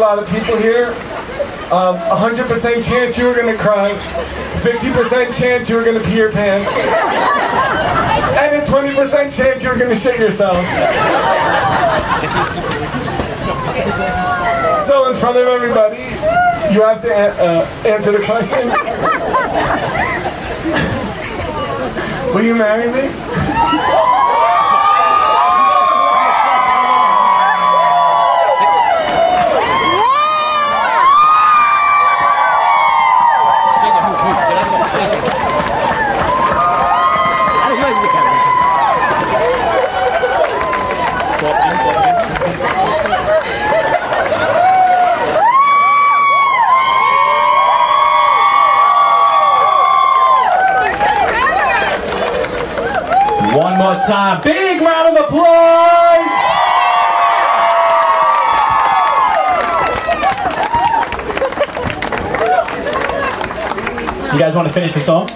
lot of people here. 100% chance you were gonna cry. 50% chance you were gonna pee your pants. And a 20% chance you were gonna shit yourself. So in front of everybody, you have to answer the question. Will you marry me? One more time. Big round of applause! You guys want to finish the song?